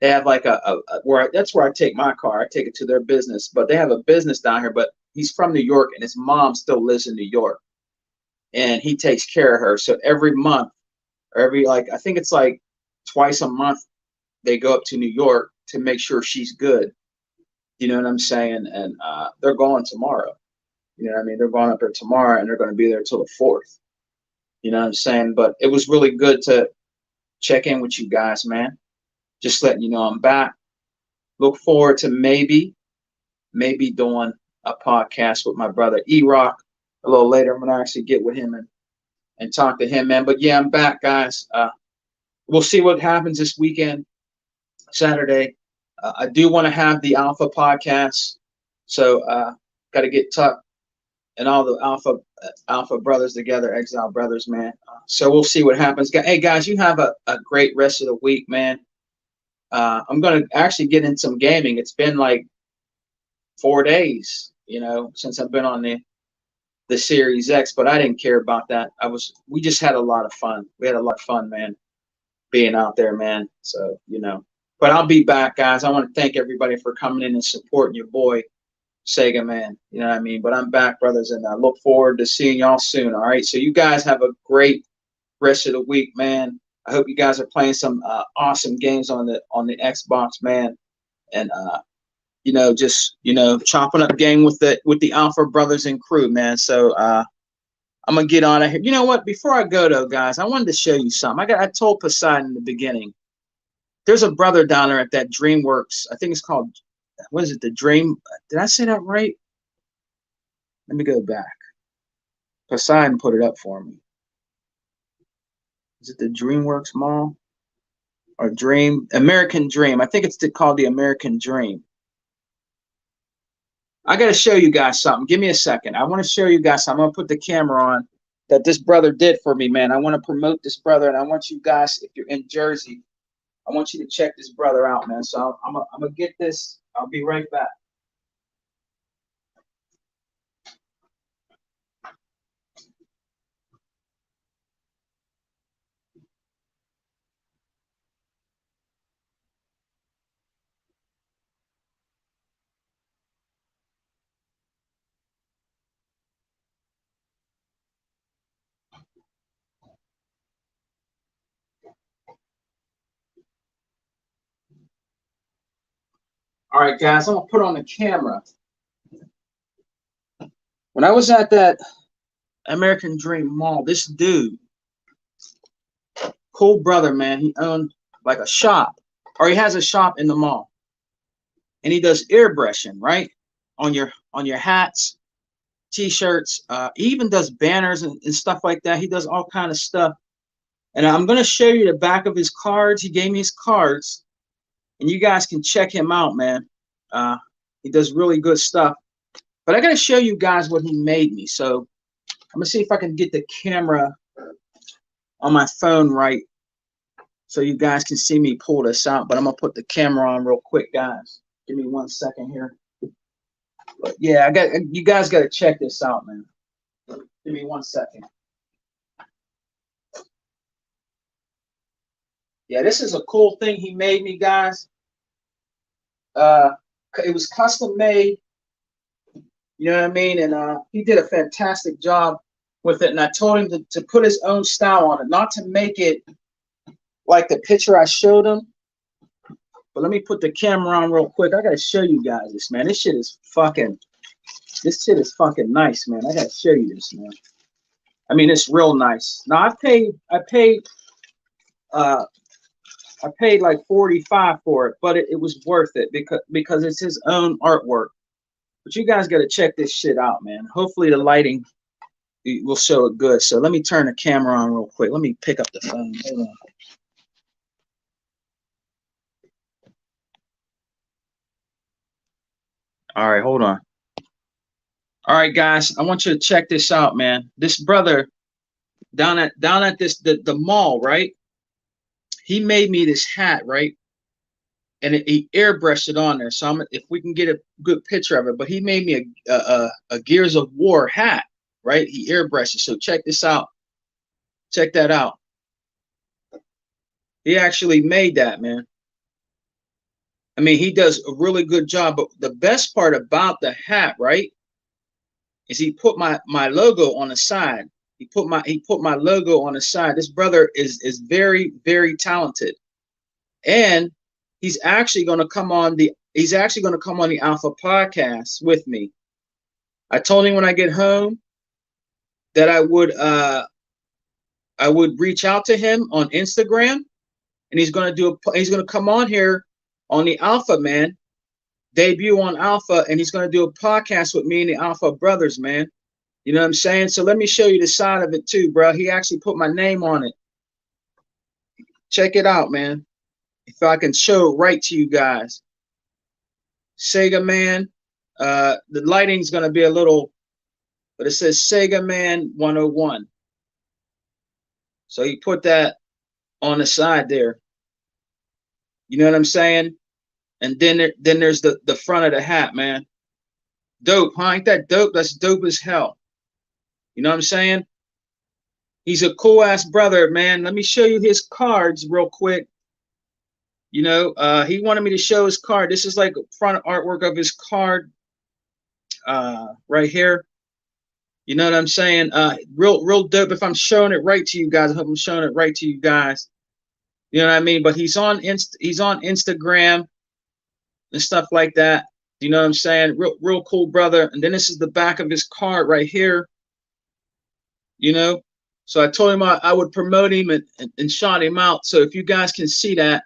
They have like that's where I take my car. I take it to their business, but they have a business down here. But he's from New York, and his mom still lives in New York, and he takes care of her. So every month, or I think it's like twice a month, they go up to New York to make sure she's good. You know what I'm saying? And they're going tomorrow. You know what I mean? They're going up there tomorrow, and they're going to be there till the 4th. You know what I'm saying? But it was really good to check in with you guys, man. Just letting you know I'm back. Look forward to maybe doing a podcast with my brother E-Rock a little later. I'm gonna actually get with him and talk to him, man. But yeah, I'm back, guys. We'll see what happens this weekend, Saturday. I do want to have the Alpha podcast, so got to get Tuck and all the Alpha brothers together, Exile brothers, man. So we'll see what happens. Hey guys, you have a great rest of the week, man. I'm gonna actually get in some gaming. It's been like 4 days, you know, since I've been on the Series X, but I didn't care about that. We just had a lot of fun. We had a lot of fun, man, being out there, man. So, you know, but I'll be back, guys. I want to thank everybody for coming in and supporting your boy, Sega Man. You know what I mean? But I'm back, brothers, and I look forward to seeing y'all soon. All right. So you guys have a great rest of the week, man. I hope you guys are playing some awesome games on the Xbox, man. And you know, just, you know, chopping up game with the Alpha brothers and crew, man. So I'm gonna get on it here. You know what? Before I go though, guys, I wanted to show you something. I told Poseidon in the beginning. There's a brother down there at that DreamWorks. I think it's called, what is it? The Dream. Did I say that right? Let me go back. Poseidon put it up for me. Is it the DreamWorks Mall or American Dream? I think it's called the American Dream. I got to show you guys something. Give me a second. I want to show you guys something. I'm going to put the camera on that this brother did for me, man. I want to promote this brother, and I want you guys, if you're in Jersey, I want you to check this brother out, man. So I'm going to get this. I'll be right back. All right, guys, I'm going to put on the camera. When I was at that American Dream Mall, this dude Cool brother, man. He owned like a shop, or he has a shop in the mall, and he does airbrushing, right? On your hats, t-shirts. He even does banners and stuff like that. He does all kind of stuff. And I'm gonna show you the back of his cards. He gave me his cards, and you guys can check him out, man. He does really good stuff. But I gotta show you guys what he made me. So I'm gonna see if I can get the camera on my phone right, so you guys can see me pull this out. But I'm gonna put the camera on real quick, guys. Give me 1 second here. But yeah, you guys gotta check this out, man. Give me 1 second. Yeah, this is a cool thing he made me, guys. It was custom made. You know what I mean? And he did a fantastic job with it. And I told him to put his own style on it, not to make it like the picture I showed him. But let me put the camera on real quick. I gotta show you guys this, man. This shit is fucking nice, man. I gotta show you this, man. I mean, it's real nice. Now I paid like 45 for it, but it was worth it because it's his own artwork. But you guys got to check this shit out, man. Hopefully the lighting will show it good. So let me turn the camera on real quick. Let me pick up the phone. Hold on. All right, hold on. All right, guys, I want you to check this out, man. This brother down at the mall, right? He made me this hat, right? And he airbrushed it on there. So if we can get a good picture of it, but he made me a Gears of War hat, right? He airbrushed it. So check this out. Check that out. He actually made that, man. I mean, he does a really good job. But the best part about the hat, right, is he put my logo on the side. He put my logo on the side. This brother is very, very talented, and he's actually going to come on the Alpha podcast with me. I told him when I get home that I would reach out to him on Instagram, and he's going to come on here on the Alpha, man. Debut on Alpha, and he's going to do a podcast with me and the Alpha brothers, man. You know what I'm saying? So let me show you the side of it too, bro. He actually put my name on it. Check it out, man. If I can show it right to you guys. Sega Man. The lighting's going to be a little, but it says Sega Man 101. So he put that on the side there. You know what I'm saying? And then there's the front of the hat, man. Dope, huh? Ain't that dope? That's dope as hell. You know what I'm saying? He's a cool ass brother, man. Let me show you his cards real quick. You know, he wanted me to show his card. This is like front artwork of his card right here. You know what I'm saying? Real dope. If I'm showing it right to you guys, I hope I'm showing it right to you guys. You know what I mean? But he's on Instagram and stuff like that. You know what I'm saying? Real cool brother. And then this is the back of his card right here. You know, so I told him I would promote him and shout him out. So if you guys can see that,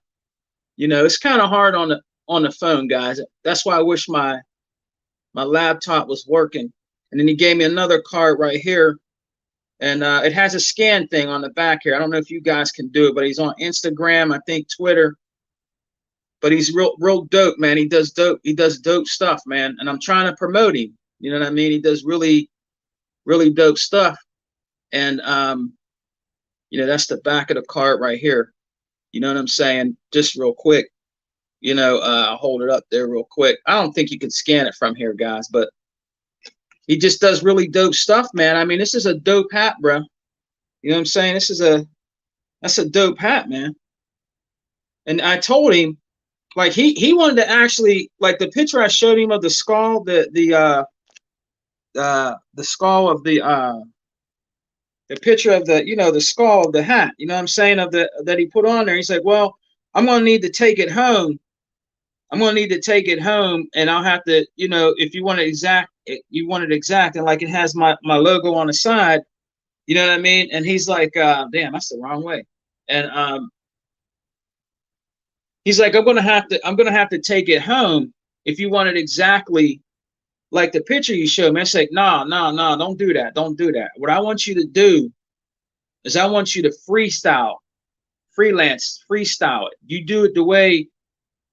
you know, it's kind of hard on the phone, guys. That's why I wish my laptop was working. And then he gave me another card right here, and it has a scan thing on the back here. I don't know if you guys can do it, but he's on Instagram, I think Twitter. But he's real dope, man. He does dope stuff, man. And I'm trying to promote him. You know what I mean? He does really, really dope stuff. And you know, that's the back of the card right here. You know what I'm saying? Just real quick. You know, I'll hold it up there real quick. I don't think you can scan it from here, guys, but he just does really dope stuff, man. I mean, this is a dope hat, bro. You know what I'm saying? That's a dope hat, man. And I told him, like, he wanted to actually, like, the picture I showed him of the skull, the skull of the picture of the, you know, the skull of the hat, you know what I'm saying, of that he put on there. He's like, well, I'm gonna need to take it home. I'm gonna need to take it home, and I'll have to, you know, if you want it exact, and like it has my logo on the side, you know what I mean? And he's like, damn, that's the wrong way. And he's like, I'm gonna have to take it home if you want it exactly like the picture you showed me. I said, no, no, no, don't do that. Don't do that. What I want you to do is I want you to freestyle it. You do it the way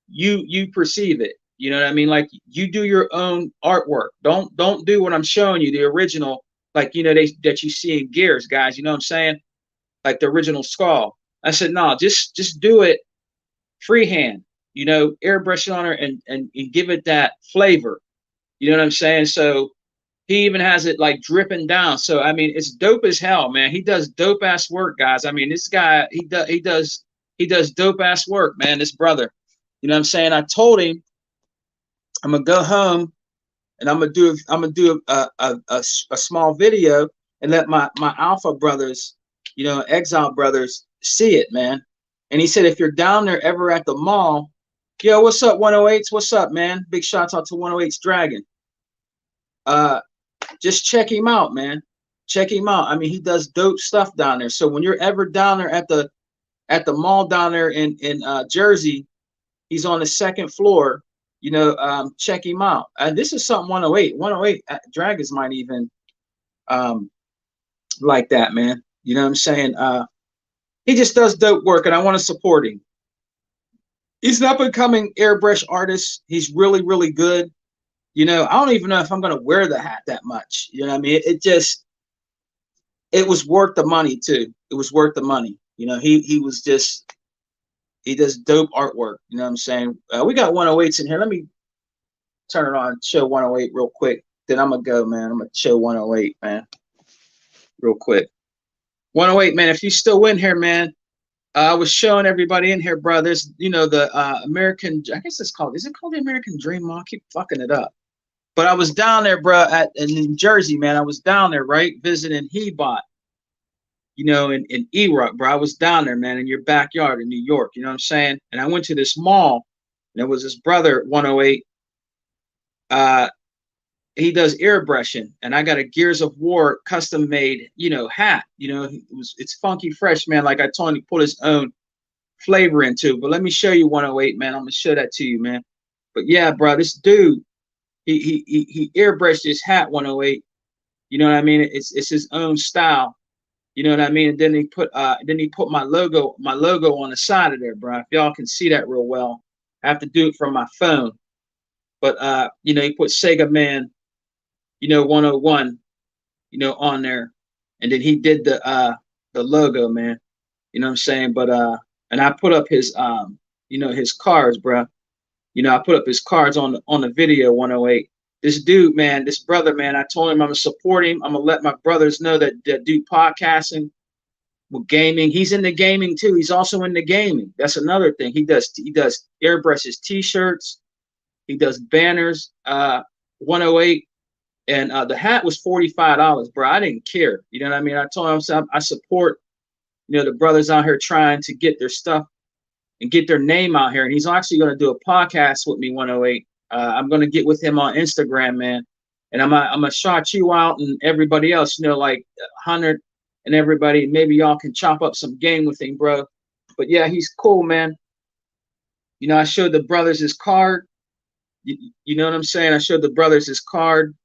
you perceive it. You know what I mean? Like you do your own artwork. Don't do what I'm showing you, the original, like that you see in Gears, guys. You know what I'm saying? Like the original Skull. I said, no, just do it freehand. Airbrush it on her and give it that flavor. You know what I'm saying? So he even has it like dripping down. So I mean, it's dope as hell, man. He does dope ass work, guys. I mean, this guy, he does dope ass work, man. This brother. You know what I'm saying? I told him I'm gonna go home and I'm gonna do a small video and let my Alpha brothers, Exile brothers, see it, man. And he said, if you're down there ever at the mall, yo, what's up, 108s? What's up, man? Big shouts out to 108's Dragon. Just check him out, man. Check him out. I mean, he does dope stuff down there. So when you're ever down there at the mall down there in Jersey, he's on the second floor. Check him out. This is something 108 Dragons might even like that, man. You know what I'm saying? He just does dope work, and I want to support him. He's an up-and-coming airbrush artist. He's really, really good. I don't even know if I'm going to wear the hat that much. You know what I mean? It was worth the money, too. It was worth the money. He does dope artwork. You know what I'm saying? We got 108s in here. Let me turn it on, show 108 real quick. Then I'm going to go, man. I'm going to show 108, man, real quick. 108, man, if you still in here, man, I was showing everybody in here, bro. There's, the American, I guess is it called the American Dream Mall? I keep fucking it up. But I was down there, bro, in Jersey, man. I was down there, right, visiting Hebot, in E-Rock, bro. I was down there, man, in your backyard in New York, you know what I'm saying? And I went to this mall, and there was this brother, 108. He does airbrushing, and I got a Gears of War custom made, hat. It's funky fresh, man. Like I told him, he put his own flavor into. But let me show you 108, man. I'm gonna show that to you, man. But yeah, bro, this dude, he airbrushed his hat, 108. You know what I mean? It's his own style. You know what I mean? And then he put my logo on the side of there, bro. If y'all can see that real well, I have to do it from my phone. But he put Sega Man, 101, on there, and then he did the logo, man. You know what I'm saying? But and I put up his his cards, bro. I put up his cards on the video, 108. This dude, man, this brother, man, I told him I'm gonna support him. I'm gonna let my brothers know that do podcasting with gaming. He's in the gaming too. He's also in the gaming. That's another thing. He does airbrushes t-shirts. He does banners. 108. And the hat was $45, bro. I didn't care. You know what I mean? I told him I support, the brothers out here trying to get their stuff and get their name out here. And he's actually going to do a podcast with me, 108. I'm going to get with him on Instagram, man. And I'm gonna shout you out and everybody else, like Hunter and everybody. Maybe y'all can chop up some game with him, bro. But yeah, he's cool, man. I showed the brothers his card. You know what I'm saying? I showed the brothers his card.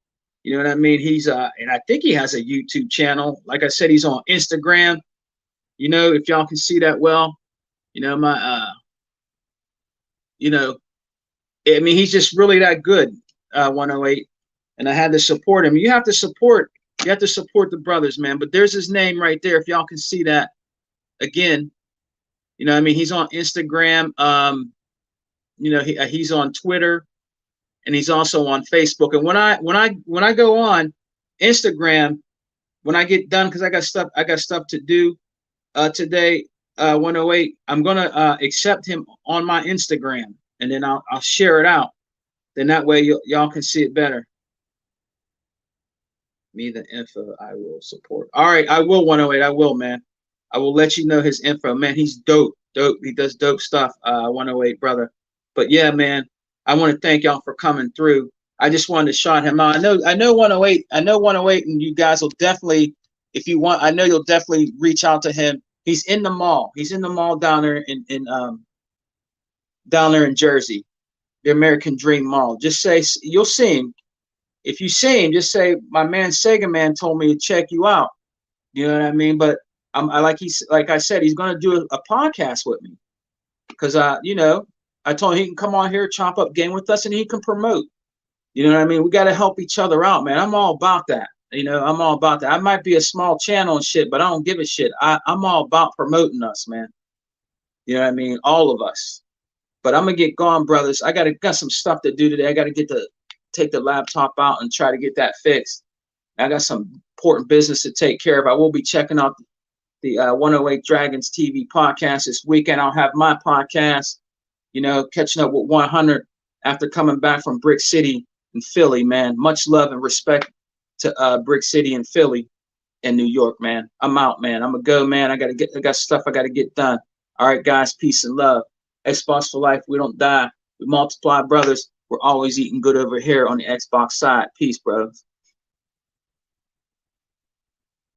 You know what I mean? He's and I think he has a YouTube channel. Like I said, he's on Instagram. If y'all can see that well, my I mean, he's just really that good, 108. And I had to support him. You have to support the brothers, man. But there's his name right there. If y'all can see that again, I mean, he's on Instagram. He's on Twitter. And he's also on Facebook. And when I go on Instagram, when I get done, because I got stuff to do today, 108, I'm gonna accept him on my Instagram, and then I'll share it out. Then that way y'all can see it better. Me the info, I will support. All right, I will, 108. I will, man. I will let you know his info, man. He's dope. He does dope stuff, 108 brother. But yeah, man. I want to thank y'all for coming through. I just wanted to shout him out. I know 108. I know 108, and you guys will definitely, if you want, I know you'll definitely reach out to him He's in the mall. He's in the mall down there down there in Jersey, the American Dream Mall. Just say you'll see him. If you see him, just say my man Sega Man told me to check you out. You know what I mean? But like I said, he's gonna do a podcast with me because you know, I told him he can come on here, chop up game with us, and he can promote. You know what I mean? We got to help each other out, man. I'm all about that. You know, I'm all about that. I might be a small channel and shit, but I don't give a shit. I'm all about promoting us, man. You know what I mean? All of us. But I'm gonna get going, brothers. Got some stuff to do today. I gotta take the laptop out and try to get that fixed. I got some important business to take care of. I will be checking out the 108 Dragons TV podcast this weekend. I'll have my podcast, you know, catching up with 100 after coming back from Brick City in Philly, man. Much love and respect to Brick City in Philly and New York, man. I'm out, man. I'm gonna go, man. I got stuff I gotta get done. All right, guys, peace and love. Xbox for life. We don't die. We multiply, brothers. We're always eating good over here on the Xbox side. Peace, brothers.